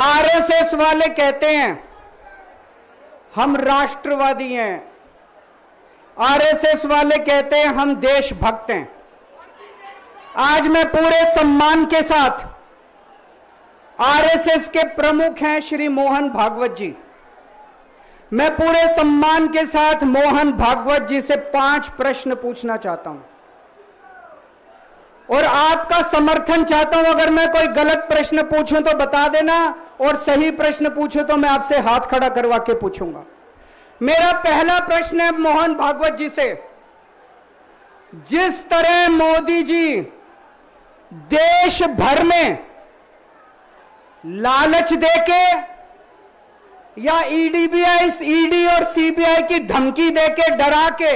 RSS वाले कहते हैं हम राष्ट्रवादी हैं, आरएसएस वाले कहते हैं हम देशभक्त हैं। आज मैं पूरे सम्मान के साथ, आरएसएस के प्रमुख हैं श्री मोहन भागवत जी, मैं पूरे सम्मान के साथ मोहन भागवत जी से 5 प्रश्न पूछना चाहता हूं और आपका समर्थन चाहता हूं। अगर मैं कोई गलत प्रश्न पूछूं तो बता देना, और सही प्रश्न पूछूं तो मैं आपसे हाथ खड़ा करवा के पूछूंगा। मेरा पहला प्रश्न है मोहन भागवत जी से, जिस तरह मोदी जी देश भर में लालच देके या ईडी और सीबीआई की धमकी देके, डरा के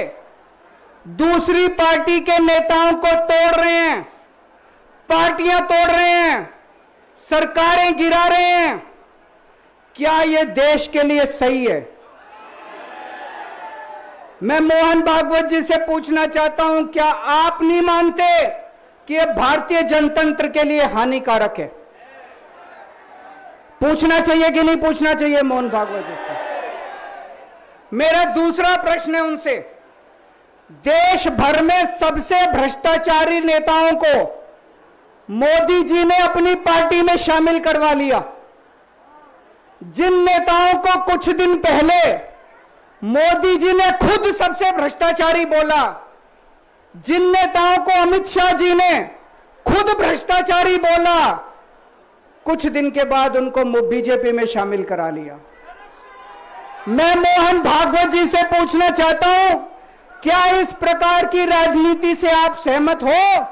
दूसरी पार्टी के नेताओं को तोड़ रहे हैं, पार्टियां तोड़ रहे हैं, सरकारें गिरा रहे हैं, क्या यह देश के लिए सही है? मैं मोहन भागवत जी से पूछना चाहता हूं, क्या आप नहीं मानते कि यह भारतीय जनतंत्र के लिए हानिकारक है? पूछना चाहिए कि नहीं पूछना चाहिए मोहन भागवत जी से? मेरा दूसरा प्रश्न है उनसे, देश भर में सबसे भ्रष्टाचारी नेताओं को मोदी जी ने अपनी पार्टी में शामिल करवा लिया। जिन नेताओं को कुछ दिन पहले मोदी जी ने खुद सबसे भ्रष्टाचारी बोला, जिन नेताओं को अमित शाह जी ने खुद भ्रष्टाचारी बोला, कुछ दिन के बाद उनको बीजेपी में शामिल करा लिया। मैं मोहन भागवत जी से पूछना चाहता हूं, क्या इस प्रकार की राजनीति से आप सहमत हो?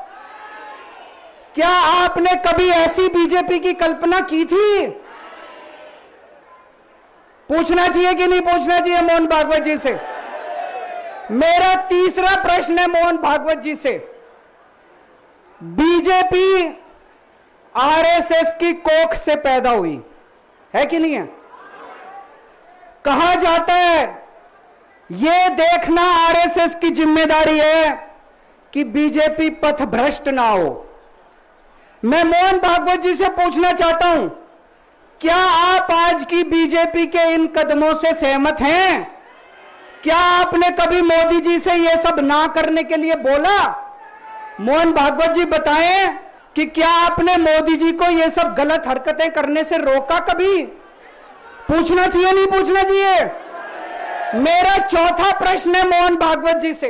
क्या आपने कभी ऐसी बीजेपी की कल्पना की थी? पूछना चाहिए कि नहीं पूछना चाहिए मोहन भागवत जी से? मेरा तीसरा प्रश्न है मोहन भागवत जी से, बीजेपी आरएसएस की कोख से पैदा हुई है कि नहीं है? कहा जाता है यह देखना आरएसएस की जिम्मेदारी है कि बीजेपी पथभ्रष्ट ना हो। मैं मोहन भागवत जी से पूछना चाहता हूं, क्या आप आज की बीजेपी के इन कदमों से सहमत हैं? क्या आपने कभी मोदी जी से यह सब ना करने के लिए बोला? मोहन भागवत जी बताएं कि क्या आपने मोदी जी को यह सब गलत हरकतें करने से रोका कभी? पूछना चाहिए नहीं पूछना चाहिए? मेरा चौथा प्रश्न है मोहन भागवत जी से,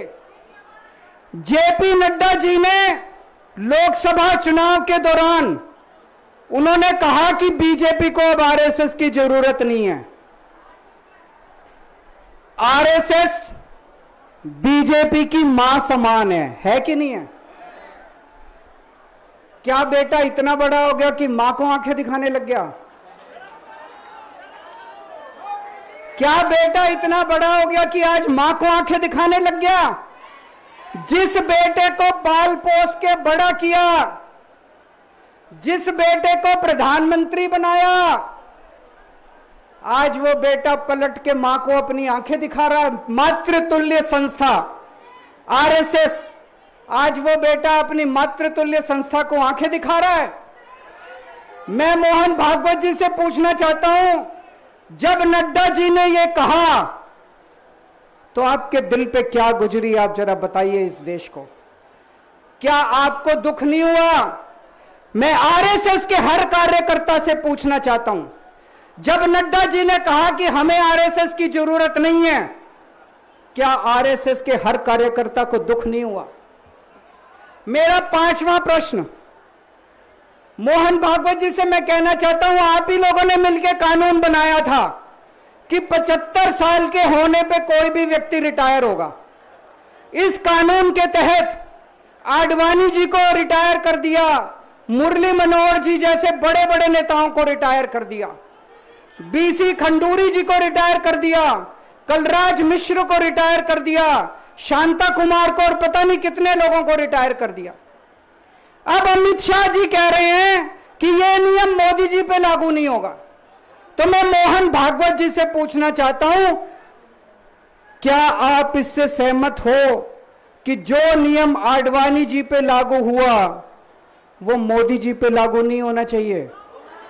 जेपी नड्डा जी ने लोकसभा चुनाव के दौरान उन्होंने कहा कि बीजेपी को अब आरएसएस की जरूरत नहीं है। आरएसएस बीजेपी की मां समान है कि नहीं है? क्या बेटा इतना बड़ा हो गया कि मां को आंखें दिखाने लग गया? क्या बेटा इतना बड़ा हो गया कि आज मां को आंखें दिखाने लग गया? जिस बेटे को पाल पोस के बड़ा किया, जिस बेटे को प्रधानमंत्री बनाया, आज वो बेटा पलट के मां को अपनी आंखें दिखा रहा है। मातृतुल्य संस्था आरएसएस, आज वो बेटा अपनी मातृतुल्य संस्था को आंखें दिखा रहा है। मैं मोहन भागवत जी से पूछना चाहता हूं, जब नड्डा जी ने यह कहा तो आपके दिल पे क्या गुजरी, आप जरा बताइए इस देश को। क्या आपको दुख नहीं हुआ? मैं आरएसएस के हर कार्यकर्ता से पूछना चाहता हूं, जब नड्डा जी ने कहा कि हमें आरएसएस की जरूरत नहीं है, क्या आरएसएस के हर कार्यकर्ता को दुख नहीं हुआ? मेरा पांचवा प्रश्न मोहन भागवत जी से मैं कहना चाहता हूं, आप ही लोगों ने मिलकर कानून बनाया था कि 75 साल के होने पे कोई भी व्यक्ति रिटायर होगा। इस कानून के तहत आडवाणी जी को रिटायर कर दिया, मुरली मनोहर जी जैसे बड़े बड़े नेताओं को रिटायर कर दिया, बीसी खंडूरी जी को रिटायर कर दिया, कलराज मिश्र को रिटायर कर दिया, शांता कुमार को और पता नहीं कितने लोगों को रिटायर कर दिया। अब अमित शाह जी कह रहे हैं कि यह नियम मोदी जी पे लागू नहीं होगा। तो मैं मोहन भागवत जी से पूछना चाहता हूं, क्या आप इससे सहमत हो कि जो नियम आडवाणी जी पे लागू हुआ वो मोदी जी पे लागू नहीं होना चाहिए?